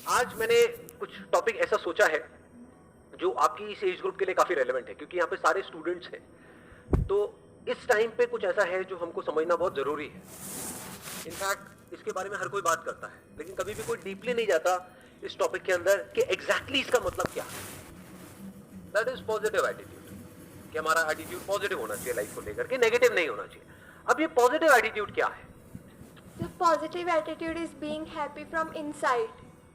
आज मैंने कुछ टॉपिक ऐसा सोचा है जो आपकी इस एज ग्रुप के लिए काफी रेलेवेंट है, क्योंकि यहाँ पे सारे स्टूडेंट्स हैं। तो इस टाइम पे कुछ ऐसा है जो हमको समझना बहुत जरूरी है। इनफैक्ट इसके बारे में हर कोई बात करता है, लेकिन कभी भी कोई डीपली नहीं जाता इस टॉपिक के अंदर कि एग्जैक्टली इसका मतलब क्या है। दैट इज पॉजिटिव एटीट्यूड, कि हमारा एटीट्यूड पॉजिटिव होना चाहिए लाइफ को लेकर के, नेगेटिव नहीं होना चाहिए। अब ये पॉजिटिव एटीट्यूड क्या है? The positive attitude is being happy from inside.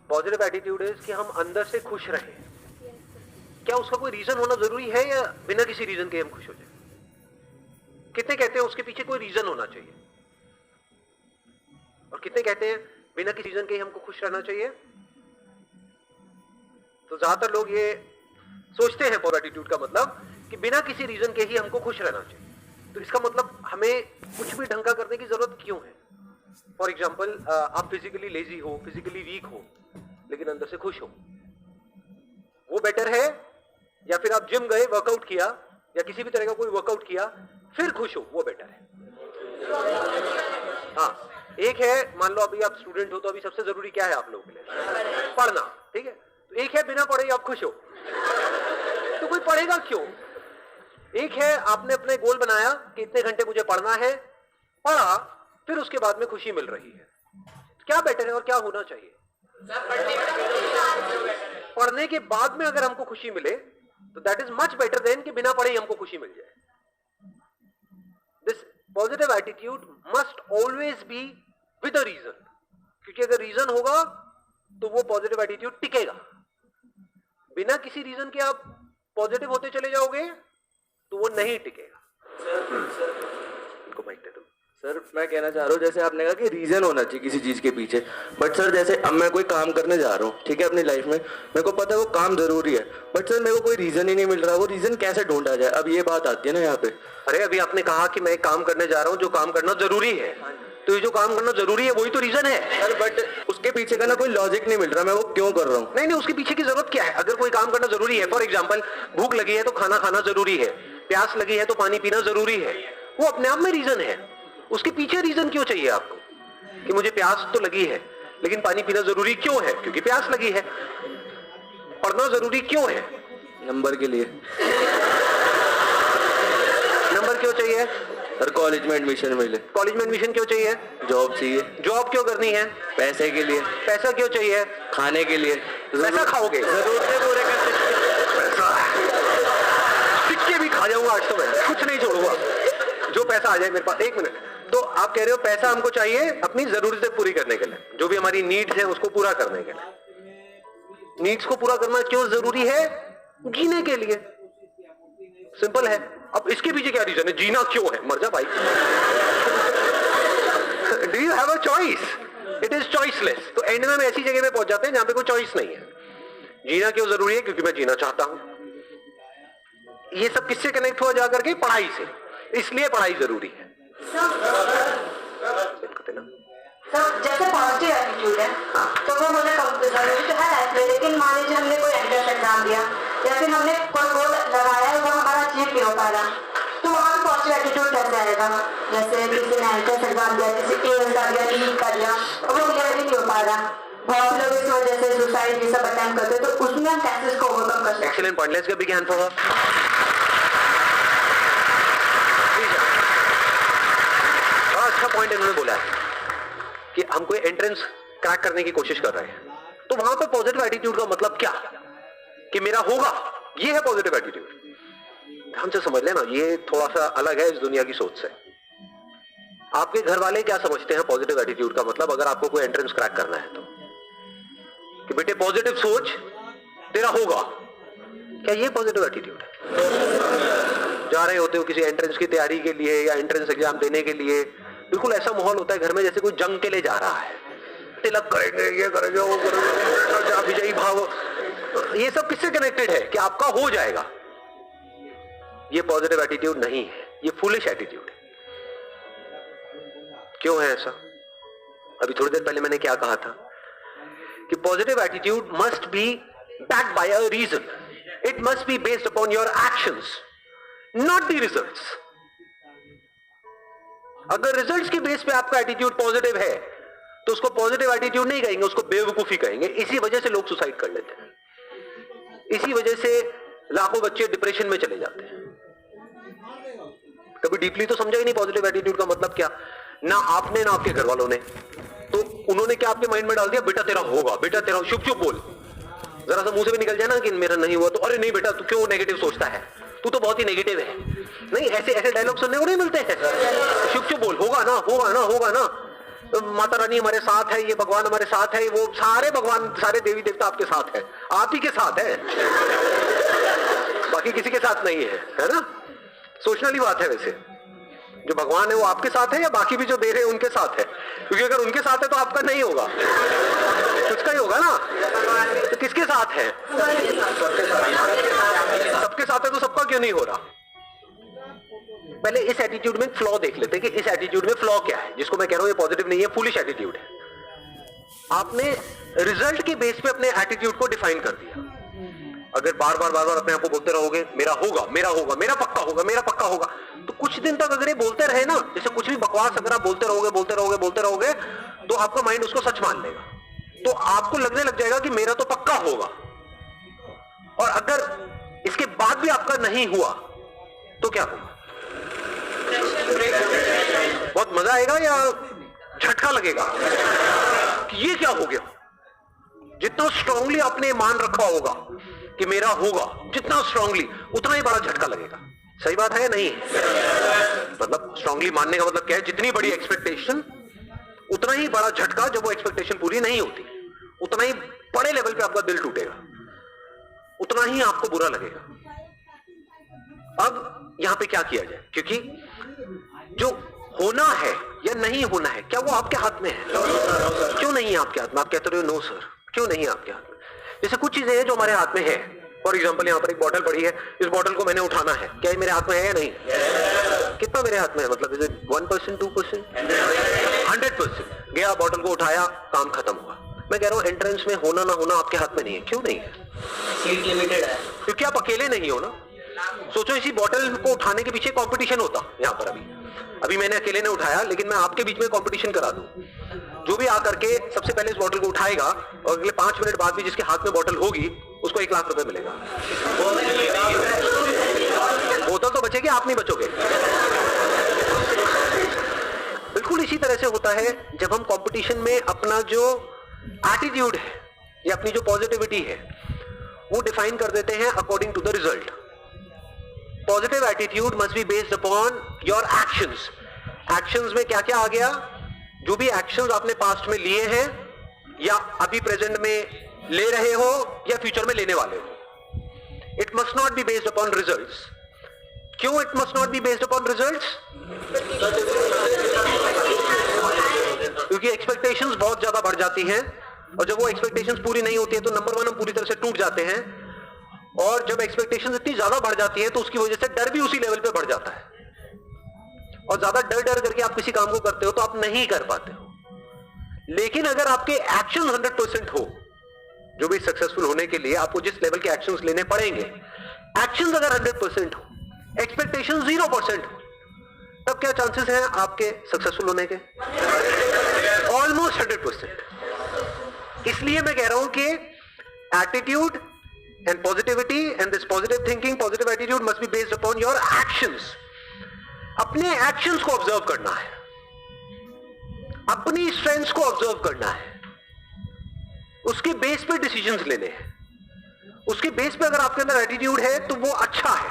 Positive attitude is कि हम अंदर से खुश रहें। Yes, sir. क्या उसका कोई रीजन होना जरूरी है या बिना किसी रीजन के हम खुश हो जाए? कितने कहते हैं उसके पीछे कोई रीजन होना चाहिए, और कितने कहते हैं बिना किसी रीजन के हमको खुश रहना चाहिए? तो ज्यादातर लोग ये सोचते हैं पॉजिटिव एटीट्यूड का मतलब कि बिना किसी रीजन के ही हमको खुश रहना चाहिए। तो इसका मतलब हमें कुछ भी ढंग का करने की जरूरत क्यों है? फॉर एग्जाम्पल, आप फिजिकली लेजी हो, फिजिकली वीक हो, लेकिन अंदर से खुश हो, वो बेटर है? या फिर आप जिम गए, वर्कआउट किया या किसी भी तरह का कोई वर्कआउट किया फिर खुश हो, वो बेटर है? हाँ, एक है, मान लो अभी आप स्टूडेंट हो तो अभी सबसे जरूरी क्या है आप लोगों के लिए? पढ़ना, ठीक है। तो एक है बिना पढ़े आप खुश हो, तो कोई पढ़ेगा क्यों? एक है आपने अपने गोल बनाया कि इतने घंटे मुझे पढ़ना है, पढ़ा, फिर उसके बाद में खुशी मिल रही है। क्या बेटर है और क्या होना चाहिए? पढ़ने के बाद में अगर हमको खुशी मिले तो that is much better than कि बिना पढ़े ही हमको खुशी मिल जाए। This positive attitude must always be with a reason, क्योंकि अगर रीजन होगा तो वो पॉजिटिव एटीट्यूड टिकेगा। बिना किसी रीजन के आप पॉजिटिव होते चले जाओगे तो वो नहीं टिकेगा। इनको माइक दे दो। सर मैं कहना चाह रहा हूँ, जैसे आपने कहा कि रीजन होना चाहिए किसी चीज के पीछे, बट सर जैसे अब मैं कोई काम करने जा रहा हूँ, ठीक है, अपनी लाइफ में मेरे को पता है वो काम जरूरी है, बट सर मेरे को कोई रीजन ही नहीं मिल रहा, वो रीजन कैसे ढूंढा जाए? अब ये बात आती है ना यहाँ पे। अरे अभी आपने कहा कि मैं एक काम करने जा रहा हूँ जो काम करना जरूरी है, तो ये जो काम करना जरूरी है वही तो रीजन है। सर बट उसके पीछे का ना कोई लॉजिक नहीं मिल रहा, मैं वो क्यों कर रहा हूँ? नहीं, उसके पीछे की जरूरत क्या है? अगर कोई काम करना जरूरी है, फॉर एग्जाम्पल भूख लगी है तो खाना खाना जरूरी है, प्यास लगी है तो पानी पीना जरूरी है, वो अपने आप में रीजन है। उसके पीछे रीजन क्यों चाहिए आपको कि मुझे प्यास तो लगी है लेकिन पानी पीना जरूरी क्यों है? क्योंकि प्यास लगी है। पढ़ना जरूरी क्यों है? नंबर के लिए। नंबर क्यों चाहिए? सर कॉलेज में एडमिशन मिले। कॉलेज में एडमिशन क्यों चाहिए? जॉब चाहिए। जॉब क्यों करनी है? पैसे के लिए। पैसा क्यों चाहिए? खाने के लिए। पैसा खाओगे? जरूरतें पूरे करते। पैसा सिक्के भी खा जाऊंगा आज तो मैं, कुछ नहीं छोड़ूंगा जो पैसा आ जाए मेरे पास। एक मिनट, तो आप कह रहे हो पैसा हमको चाहिए अपनी जरूरतें पूरी करने के लिए, जो भी हमारी नीड्स है उसको पूरा करने के लिए। नीड्स को पूरा करना क्यों जरूरी है? जीने के लिए। सिंपल है। अब इसके पीछे क्या रीजन है? जीना क्यों है? मर जा भाई। Do you have a choice? It is choiceless. तो एंड में हम ऐसी जगह पे पहुंच जाते हैं जहां पे कोई चॉइस नहीं है। जीना क्यों जरूरी है? क्योंकि मैं जीना चाहता हूं। ये सब किससे कनेक्ट हुआ जाकर के? पढ़ाई से। इसलिए पढ़ाई जरूरी है। सब जैसे पॉजिटिव एटीट्यूड है तो वो मुझे जरूरी तो है लाइफ में, लेकिन मान लीजिए हमने कोई एंट्रेंस एग्जाम दिया या फिर हमने कोई गोल लगाया है वो हमारा अचीव नहीं हो पा रहा, तो वहाँ पे पॉजिटिव एटीट्यूड कैसे आएगा? जैसे किसी ने एंट्रेंस एग्जाम दिया, किसी एएस का दिया, नीट का दिया, वो क्लियर भी नहीं हो पा रहा। बहुत लोग इस वजह से सुसाइड ये सब अटेम्प्ट करते हैं, तो उसमें हम कैसे इसको ओवरकम कर सकते हैं? Excellent point. Let's give big hand for her. अच्छा पॉइंट इन्होंने बोला है कि हम कोई एंट्रेंस क्रैक करने की कोशिश कर रहे हैं, तो वहां पर पॉजिटिव एटीट्यूड का मतलब क्या कि मेरा होगा, ये है पॉजिटिव एटीट्यूड। ध्यान से समझ लेना, ये थोड़ा सा अलग है इस दुनिया की सोच से। आपके घर वाले क्या समझते हैं पॉजिटिव एटीट्यूड का मतलब, अगर आपको कोई एंट्रेंस क्रैक करना है तो? कि बेटे पॉजिटिव सोच, तेरा होगा। क्या ये पॉजिटिव एटीट्यूड है? जा रहे होते हो किसी एंट्रेंस की तैयारी के लिए या एंट्रेंस एग्जाम देने के लिए, बिल्कुल ऐसा माहौल होता है घर में जैसे कोई जंग के लिए जा रहा है। तिलक करेंगे, ये करेंगे, वो करेंगे, विजयी भाव। ये सब किससे कनेक्टेड है कि आपका हो जाएगा? ये पॉजिटिव एटीट्यूड नहीं है, ये फूलिश एटीट्यूड है। क्यों है ऐसा? अभी थोड़ी देर पहले मैंने क्या कहा था कि positive attitude must be backed by a reason. It must be based upon your actions, not the results. अगर रिजल्ट्स के बेस पे आपका एटीट्यूड पॉजिटिव है तो उसको पॉजिटिव एटीट्यूड नहीं कहेंगे, उसको बेवकूफी कहेंगे। इसी वजह से लोग सुसाइड कर लेते हैं, इसी वजह से लाखों बच्चे डिप्रेशन में चले जाते हैं। कभी डीपली तो समझा ही नहीं पॉजिटिव एटीट्यूड का मतलब क्या, ना आपने ना आपके घर वालों ने। तो उन्होंने क्या आपके माइंड में डाल दिया, बेटा तेरा होगा, बेटा तेरा, चुप चुप बोल। जरा सा मुंह से भी निकल जाए ना कि मेरा नहीं हुआ तो अरे नहीं बेटा तू क्यों नेगेटिव सोचता है, तू तो बहुत ही नेगेटिव है। नहीं, ऐसे ऐसे डायलॉग सुनने को नहीं मिलते हैं। चुप चुप बोल, होगा ना होगा ना होगा ना, माता रानी हमारे साथ है, ये भगवान हमारे साथ है, वो सारे भगवान सारे देवी देवता आपके साथ है, आप ही के साथ है, बाकी किसी के साथ नहीं है ना। सोचने वाली बात है। वैसे जो भगवान है वो आपके साथ है या बाकी भी जो दे रहे हैं उनके साथ है? क्योंकि अगर उनके साथ है तो आपका नहीं होगा, उसका ही होगा ना। तो किसके साथ है? सबके साथ है, तो सबका क्यों नहीं हो रहा? पहले इस एटीट्यूड में फ्लॉ देख लेते हैं कि इस एटीट्यूड में फ्लॉ क्या है, जिसको मैं कह रहा हूं ये पॉजिटिव नहीं है, फुलिश एटीट्यूड है। आपने रिजल्ट के बेस पे अपने एटीट्यूड को डिफाइन कर दिया। अगर बार बार अपने आप को बोलते रहोगे मेरा होगा, मेरा होगा, मेरा पक्का होगा, मेरा पक्का होगा, तो कुछ दिन तक अगर ये बोलते रहे ना, जैसे कुछ भी बकवास अगर आप बोलते रहोगे तो आपका माइंड उसको सच मान लेगा। तो आपको लगने लग जाएगा कि मेरा तो पक्का होगा। और अगर इसके बाद भी आपका नहीं हुआ तो क्या होगा? बहुत मजा आएगा या झटका लगेगा कि ये क्या हो गया? जितना स्ट्रांगली आपने मान रखा होगा कि मेरा होगा, जितना स्ट्रांगली, उतना ही बड़ा झटका लगेगा। सही बात है या नहीं? मतलब स्ट्रांगली मानने का मतलब क्या है? जितनी बड़ी एक्सपेक्टेशन उतना ही बड़ा झटका, जब वो एक्सपेक्टेशन पूरी नहीं होती उतना ही बड़े लेवल पे आपका दिल टूटेगा, उतना ही आपको बुरा लगेगा। अब यहां पे क्या किया जाए? क्योंकि जो होना है या नहीं होना है, क्या वो आपके हाथ में है? क्यों नहीं है आपके हाथ में? आप कहते रहे हो नो सर, क्यों नहीं है आपके हाथ में? जैसे कुछ चीजें हैं जो हमारे हाथ में है। फॉर एग्जाम्पल यहाँ पर एक बॉटल पड़ी है, इस बॉटल को मैंने उठाना है, क्या ये मेरे हाथ में है या नहीं? कितना मेरे हाथ में है? मतलब 1%, 2%, 100%। गया, बॉटल को उठाया, काम खत्म हुआ। मैं कह रहा हूँ एंट्रेंस में होना ना होना आपके हाथ में नहीं है। क्यों नहीं है? सीट लिमिटेड है, क्योंकि आप अकेले नहीं हो ना। सोचो इसी बॉटल को उठाने के पीछे कंपटीशन होता यहाँ पर। अभी मैंने अकेले ने उठाया, लेकिन मैं आपके बीच में कंपटीशन करा दूं, जो भी आकर के सबसे पहले इस बॉटल को उठाएगा और अगले 5 मिनट बाद भी जिसके हाथ में बॉटल होगी उसको 1 लाख रुपए मिलेगा। बोतल तो बचेगी, आप नहीं बचोगे। बिल्कुल इसी तरह से होता है जब हम कंपटीशन में अपना जो एटीट्यूड है या अपनी जो पॉजिटिविटी है वो डिफाइन कर देते हैं according to the result. Positive attitude must be based upon your actions. Actions में क्या क्या आ गया? जो भी एक्शंस आपने पास्ट में लिए हैं या अभी प्रेजेंट में ले रहे हो या फ्यूचर में लेने वाले हो। It must not be based upon results. क्यों it must not be based upon results? क्योंकि एक्सपेक्टेशंस बहुत ज्यादा बढ़ जाती हैं और जब वो एक्सपेक्टेशंस पूरी नहीं होती है तो नंबर 1 हम पूरी तरह से टूट जाते हैं। और जब एक्सपेक्टेशंस इतनी ज्यादा बढ़ जाती है तो उसकी वजह से डर भी उसी लेवल पे बढ़ जाता है। और ज्यादा डर करके आप किसी काम को करते हो तो आप नहीं कर पाते हो। लेकिन अगर आपके एक्शन 100% हो, जो भी सक्सेसफुल होने के लिए आपको जिस लेवल के एक्शंस लेने पड़ेंगे, एक्शंस अगर 100% हो, एक्सपेक्टेशन 0% हो, तब क्या चांसेस हैं आपके सक्सेसफुल होने के? ऑलमोस्ट 100%। इसलिए मैं कह रहा हूं कि attitude and positivity and this positive thinking, positive attitude must be based upon your actions. अपने actions को ऑब्जर्व करना है, अपनी स्ट्रेंथ्स को ऑब्जर्व करना है, उसके बेस पे डिसीजंस लेने हैं। उसके बेस पे अगर आपके अंदर एटीट्यूड है तो वो अच्छा है।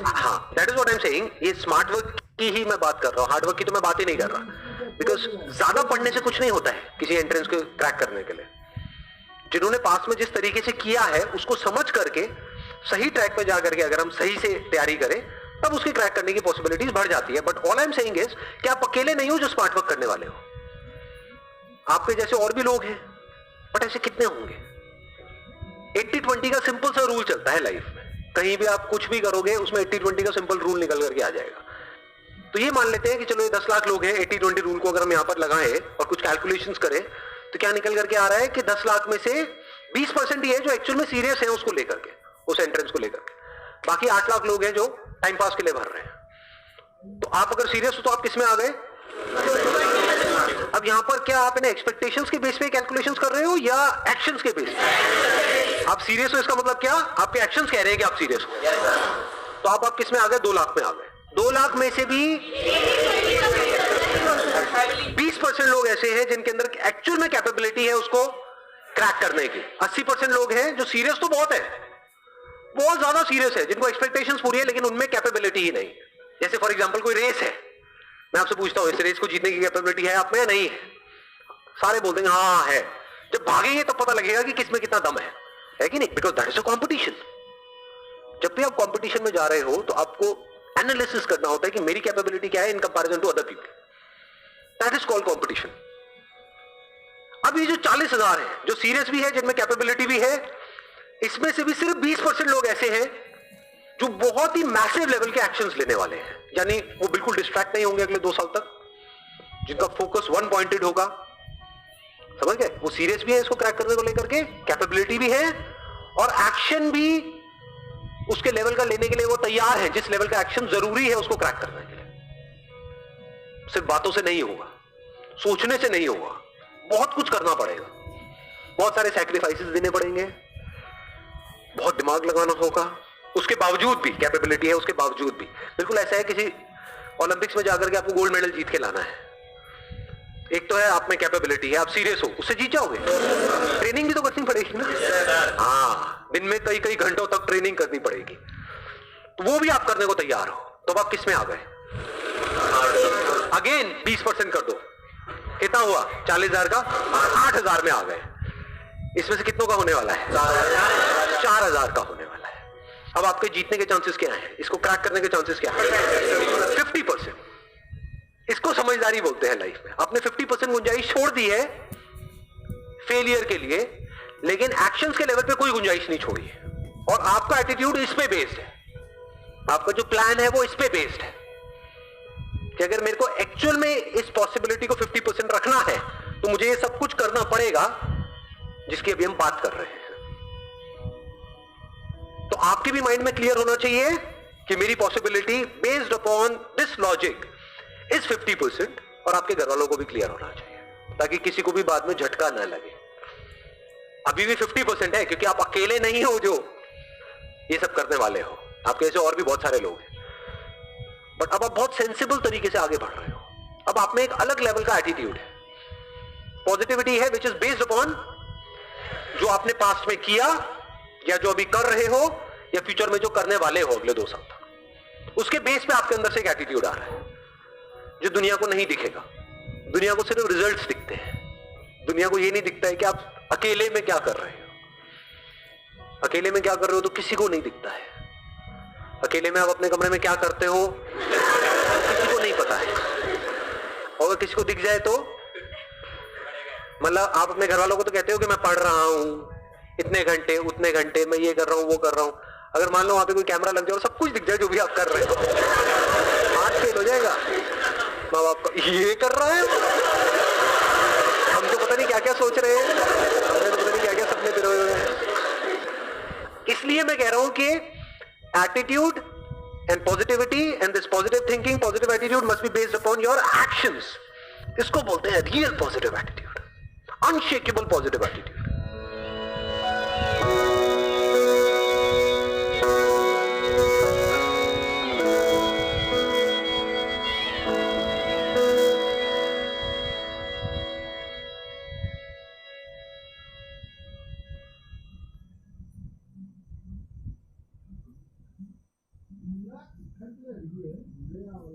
हाँ, that is what I am saying. ये स्मार्ट वर्क की ही मैं बात कर रहा हूं, हार्ड वर्क की तो मैं बात ही नहीं कर रहा। बिकॉज ज्यादा पढ़ने से कुछ नहीं होता है किसी एंट्रेंस को क्रैक करने के लिए। जिन्होंने पास में जिस तरीके से किया है उसको समझ करके सही ट्रैक पे जाकर के अगर हम सही से तैयारी करें तब उसकी क्रैक करने की पॉसिबिलिटीज बढ़ जाती है। But all I am saying is कि आप अकेले नहीं हो जो स्मार्ट वर्क करने वाले हो। आपके जैसे और भी लोग हैं, बट ऐसे कितने होंगे? 80-20 का सिंपल सा रूल चलता है लाइफ में। कहीं भी आप कुछ भी करोगे उसमें 80-20 का सिंपल रूल निकल करके आ जाएगा। तो ये मान लेते हैं कि चलो ये 10 लाख लोग हैं, 80-20 रूल को अगर हम यहां पर लगाएं और कुछ कैलकुलेशंस करें तो क्या निकल करके आ रहा है कि 10 लाख में से 20% ही है जो एक्चुअल में सीरियस है उसको लेकर के, उस एंट्रेंस को लेकर के। बाकी 8 लाख लोग हैं जो टाइम पास के लिए भर रहे हैं। तो आप अगर सीरियस हो तो आप किस में आ गए? अब यहां पर क्या आप इन्हें एक्सपेक्टेशंस के बेस पे कैलकुलेशंस कर रहे हो या एक्शंस के बेस पे? आप सीरियस हो इसका मतलब क्या? आपके एक्शंस कह रहे हैं कि आप सीरियस हो। तो आप किस में आ गए? 2 लाख में आ गए। 2 लाख में से भी 20% लोग ऐसे हैं जिनके अंदर एक्चुअल में कैपेबिलिटी है उसको क्रैक करने की। 80% लोग हैं जो सीरियस तो बहुत है, बहुत ज्यादा सीरियस है, जिनको एक्सपेक्टेशंस पूरी है लेकिन उनमें कैपेबिलिटी ही नहीं। जैसे फॉर एग्जांपल कोई रेस है, मैं आपसे पूछता हूं इस रेस को जीतने की कैपेबिलिटी है आप में या नहीं है? सारे बोल देंगे हाँ है। जब भागेंगे तब पता लगेगा कि किसमें कितना दम है कि नहीं? Because that is a competition. जब भी आप कॉम्पिटिशन में जा रहे हो तो आपको एनालिसिस करना होता है कि मेरी कैपेबिलिटी क्या है in comparison to other people. That is called competition. अब ये जो 40,000 है जो सीरियस भी है, जिनमें कैपेबिलिटी भी है, इसमें से भी सिर्फ 20% लोग ऐसे हैं जो बहुत ही मैसिव लेवल के एक्शंस लेने वाले हैं, यानी वो बिल्कुल डिस्ट्रैक्ट नहीं होंगे अगले 2 साल तक, जिनका फोकस वन पॉइंटेड होगा। समझ गए? वो सीरियस भी है इसको क्रैक करने को लेकर के, कैपेबिलिटी भी है और एक्शन भी उसके लेवल का लेने के लिए वो तैयार है, जिस लेवल का एक्शन जरूरी है उसको क्रैक करने के लिए। सिर्फ बातों से नहीं होगा, सोचने से नहीं होगा, बहुत कुछ करना पड़ेगा, बहुत सारे सैक्रिफाइसेस देने पड़ेंगे, बहुत दिमाग लगाना होगा। उसके बावजूद भी कैपेबिलिटी है, उसके बावजूद भी बिल्कुल ऐसा है किसी ओलंपिक्स में जाकर के आपको गोल्ड मेडल जीत के लाना है। एक तो है आप में कैपेबिलिटी है, आप सीरियस हो, उससे जीत जाओगे। ट्रेनिंग भी तो करनी पड़ेगी ना। हाँ, दिन में कई कई घंटों तक ट्रेनिंग करनी पड़ेगी, तो वो भी आप करने को तैयार हो। तो आप किस में आ गए? अगेन 20% कर दो, कितना हुआ? 40,000 का 8,000 में आ गए। इसमें से कितनों का होने वाला है? 4,000 का होने वाला है। अब आपके जीतने के चांसेस क्या हैं? इसको क्रैक करने के चांसेस क्या हैं? 50%। इसको समझदारी बोलते हैं लाइफ में। आपने 50% गुंजाइश छोड़ दी है फेलियर के लिए, लेकिन एक्शंस के लेवल पे कोई गुंजाइश नहीं छोड़ी है। और आपका एटीट्यूड इस पे बेस्ड है, आपका जो प्लान है वो इस पे बेस्ड है कि अगर मेरे को एक्चुअल में इस पॉसिबिलिटी को 50% रखना है तो मुझे ये सब कुछ करना पड़ेगा जिसकी अभी हम बात कर रहे हैं। तो आपके भी माइंड में क्लियर होना चाहिए कि मेरी possibility based upon this logic is 50%, और आपके घर वालों को भी क्लियर होना चाहिए ताकि किसी को भी बाद में झटका ना लगे। अभी भी 50% है क्योंकि आप अकेले नहीं हो जो ये सब करने वाले हो, आपके ऐसे और भी बहुत सारे लोग हैं। बट अब आप बहुत सेंसिबल तरीके से आगे बढ़ रहे हो। अब आप में एक अलग लेवल का एटीट्यूड है, पॉजिटिविटी है विच इज बेस्ड अपॉन जो आपने पास्ट में किया या जो अभी कर रहे हो या फ्यूचर में जो करने वाले हो अगले 2 साल तक। उसके बेस पे आपके अंदर से एक एटीट्यूड आ रहा है जो दुनिया को नहीं दिखेगा। दुनिया को सिर्फ रिजल्ट्स दिखते हैं, दुनिया को ये नहीं दिखता है कि आप अकेले में क्या कर रहे हो। अकेले में क्या कर रहे हो तो किसी को नहीं दिखता है। अकेले में आप अपने कमरे में क्या करते हो किसी को नहीं पता है, और अगर किसी को दिख जाए तो मतलब आप अपने घर वालों को तो कहते हो कि मैं पढ़ रहा हूं इतने घंटे उतने घंटे, मैं ये कर रहा हूं वो कर रहा हूं। अगर मान लो वहां पे कोई कैमरा लग जाए और सब कुछ दिख जाए जो भी आप कर रहे हो, हाथ फेल हो जाएगा माँ बाप का, ये कर रहा है। हम तो पता नहीं क्या क्या सोच रहे हैं, हमने तो पता नहीं क्या क्या सपने पिरोए हुए हैं। इसलिए मैं कह रहा हूं कि attitude and positivity and this positive thinking, positive attitude must be based upon your actions. इसको बोलते हैं real positive attitude, unshakeable positive attitude. खर्च है